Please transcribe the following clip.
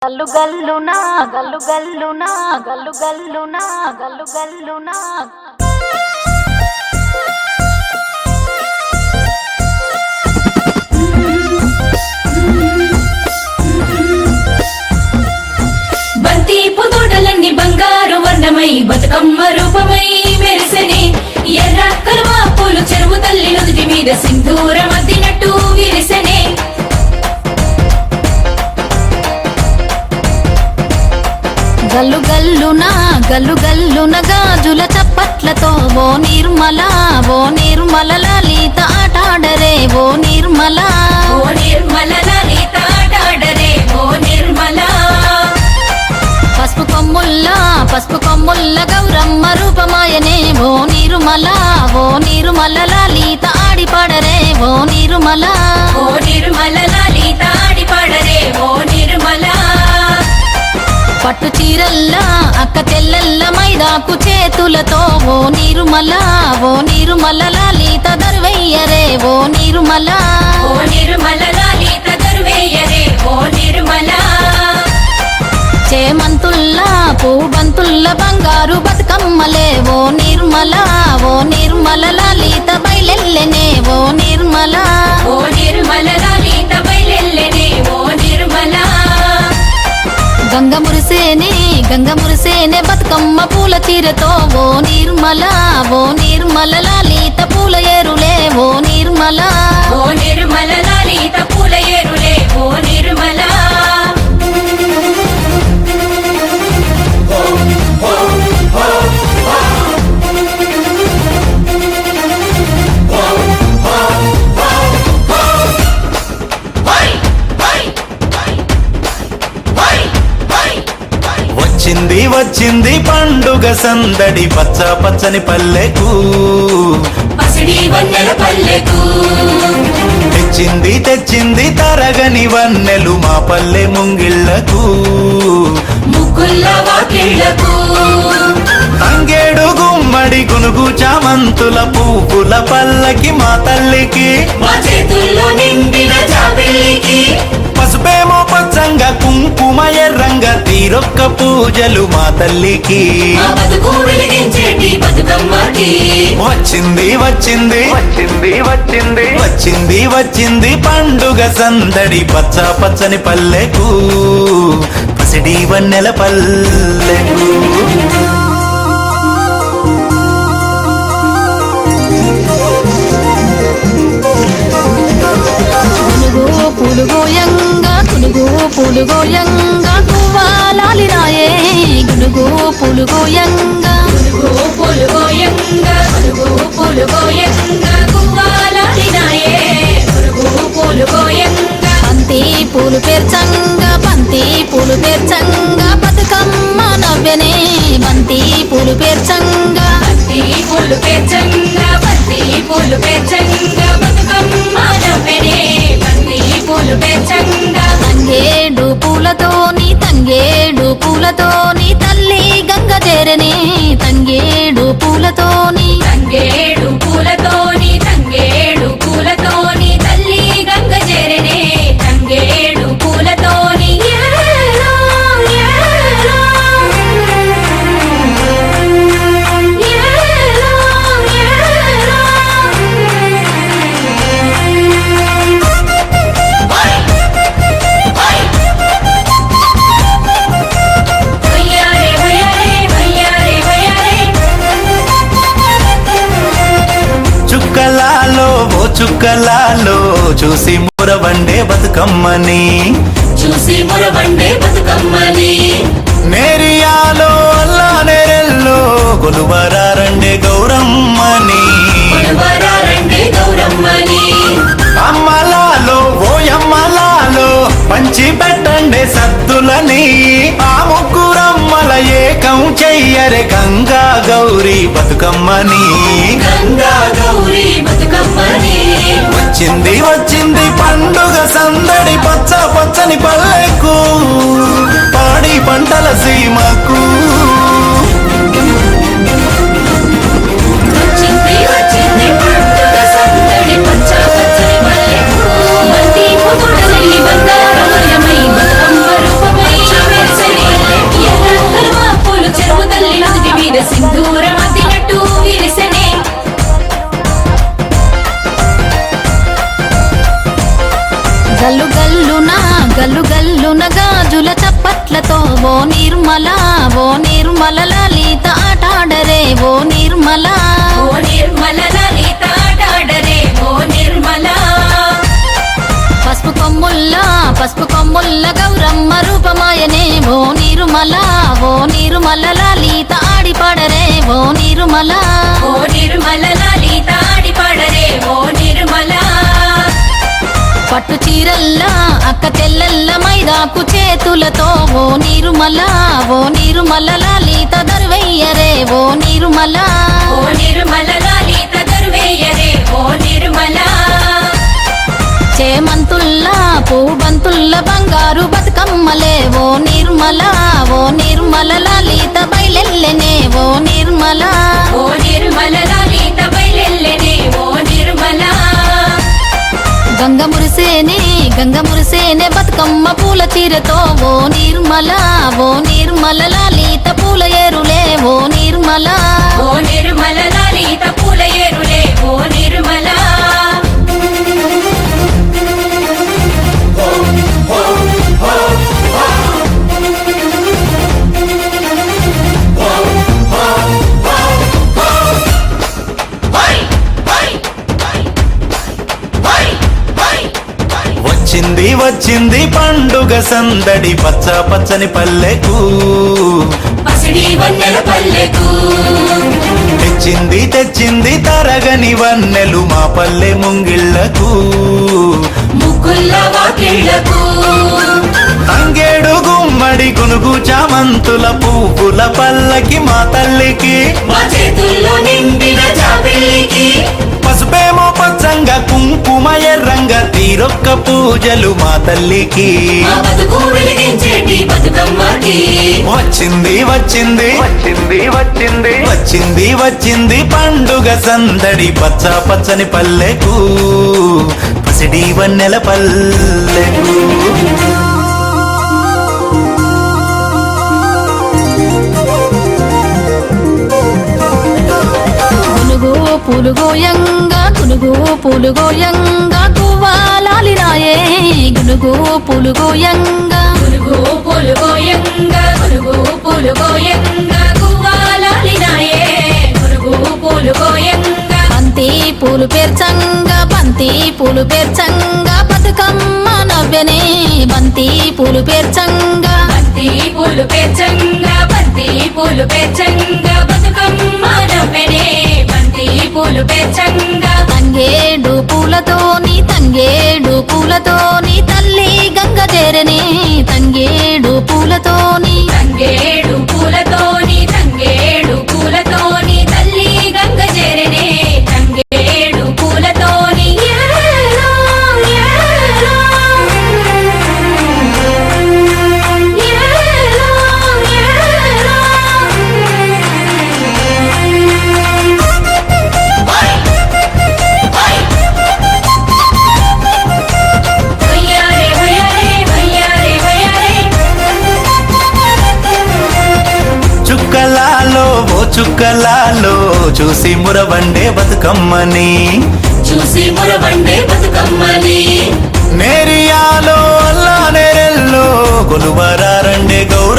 గల్లు గల్లునా గల్లు గల్లునా గల్లు గల్లునా గల్లు గల్లునా బంతి పుతోటలన్నీ బంగారు వర్ణమై బతుకమ్మ రూపమై మెరిసెనే ఎర్ర కలువ పూలు చెరువు తల్లి నుదుటి మీద సింధూరం అద్దినట్టు విరిసెనే గల్లు గల్లునా గల్లు గల్లున గాజుల చప్పట్లతో ఓ నిర్మల లలిత ఆటాడరే ఓ నిర్మల లలిత ఆటాడరే ఓ నిర్మల పసుపు కొమ్ముల్ల గౌరమ్మ రూపమాయనే ఓ నిర్మల లలిత ఆడిపాడరే ఓ నిర్మల లలిత ఆడిపాడరే ఓ నిర్మల పట్టు చీరల్లా అక్క తెల్లల్ల మైదాకు చేతులతో ఓ నిర్మల లలిత దర్వయ్యరే ఓ నిర్మల లలిత దర్వయ్యరే ఓ నిర్మల చేమంతుల్లా పూబంతుల్ల బంగారు బతుకమ్మలే ఓ నిర్మల లలిత బయలెల్లెనే ఓ నిర్మల లలిత బయలెల్లెనే ఓ నిర్మల గంగ మురిసేనే బతుకమ్మ పూల చీరతో ఓ నిర్మల లలిత పూల ఏరులే ఓ నిర్మల లలిత పూల ఏరులే ఓ నిర్మల వచ్చింది పండుగ సందడి పచ్చ పచ్చని పల్లెకు పసిడి వన్నెల పల్లెకు తెచ్చింది తరగని వన్నెలు మా పల్లె ముంగిళ్లకు ముగ్గుల్ల వాకిళ్లకు తంగేడు గుమ్మడి గునుగు చామంతుల పువ్వుల పల్లకి మా తల్లికి మా చేతుల్లో నిండిన జాబిల్లికి పసుపేమో పచ్చంగా కుంకుమ ఎర్రంగా తీరొక్క పూజలు మా తల్లికి మా బతుకు వెలిగించేటి బతుకమ్మకి వచ్చింది పండుగ సందడి పచ్చ పచ్చని పల్లెకు పసిడి వన్నెల పల్లెకు పులుగోయంగా గువ్వాలాలిరాయే గునుగు పులుగోయంగా బంతి పూలు పేర్చంగా బతుకమ్మ నవ్వెనే బంతి పూలు పేర్చంగా బతుకమ్మ నవ్వెనే బంతి పూలు పేర్చంగా తంగేడు పూలతోని తల్లి గంగ చేరనే తంగేడు పూలతోని తల్లి గంగ చేరనే తంగేడు పూలతోని చుక్కలాలో చూసి మురవండే బతుకమ్మని నేరియాలో అల్లా నేరెల్లో కొలువరారండే గౌరమ్మని అమ్మలాలో ఓయమ్మలాలో పంచి పెట్టండే సద్దులని ఆ ముగ్గురమ్మల ఏకం చెయ్యరే గంగా గౌరీ బతుకమ్మని వచ్చింది పండుగ సందడి పచ్చ పచ్చని పల్లెకు పాడి పంటల సీమకు బంగారు బంగారమై బతుకమ్మ రూపమై పట్లతో ఓ నిర్మల ఓ నిర్మల లలిత ఆటాడరే ఓ నిర్మల ఓ నిర్మల లలిత ఆటాడరే ఓ నిర్మల పసుపు కొమ్ముల్ల గౌరమ్మ రూపమాయనే ఓ నిర్మల లలిత ఆడిపాడరే ఓ నిర్మల ఓ నిర్మల లలిత ఆడిపాడరే ఓ నిర్మల పట్టు చీరల్లా అక్క చెల్లెల్ల మైదాకు చేతులతో ఓ నిర్మల లలిత దర్వెయ్యరే ఓ నిర్మల ఓ నిర్మల లలిత దర్వేయరే ఓ నిర్మల చేమంతుల్లా పూబంతుల్ల బంగారు బతుకమ్మలే ఓ నిర్మల లలిత బయలెల్లెనే ఓ నిర్మల ఓ నిర్మల లలిత బయలెల్లెనే ఓ నిర్మల గంగ మురిసేనే బతుకమ్మ పూల చీరతో ఓ నిర్మల లలిత పూల ఏరులే ఓ నిర్మల ఓ నిర్మల లలిత పూల ఏరులే ఓ నిర్మల వచ్చింది పండుగ సందడి పచ్చ పచ్చని పల్లెకు పసిడి వన్నెల పల్లెకు తెచ్చింది తరగని వన్నెలు మా పల్లె ముంగిళ్లకు ముగ్గుల్ల వాకిళ్లకు తంగేడు గుమ్మడి గునుగు చామంతుల పువ్వుల పల్లకి మా తల్లికి మా చేతుల్లో నిండిన జాబిల్లికి పసుపేమో పచ్చంగా కుంకుమ ఎర్రంగా తీరొక్క పూజలు మా తల్లికి మా బతుకు వెలిగించేటి బతుకమ్మకి వచ్చింది పండుగ సందడి పచ్చ పచ్చని పల్లెకు పసిడి వన్నెల పల్లెకు గునుగు పూలుగోయంగా గువ్వాలాలిరాయే గునుగు పూలుగోయంగా గునుగు పూలుగోయంగా గువ్వాలాలినాయే గునుగు పూలుగోయంగా బంతి పూలు పేర్చంగా బతుకమ్మ నవ్వెనే బంతి పూలు పేర్చంగా బతుకమ్మ నవ్వెనే బంతి పూలు పేర్చంగా తంగేడు పూలతోని తల్లి గంగ చేరనే తంగేడు పూలతోని తల్లి గంగ చేరనే తంగేడు పూలతోని ఏలో, ఏలో. ఏలో, ఏలో. వయ్యారే, వయ్యారే, వయ్యారే, వయ్యారే. చుక్కలాలో చూసి మురవండే బతుకమ్మని నేరియాలో అల్లా నేరెల్లో కొలువరారండే గౌర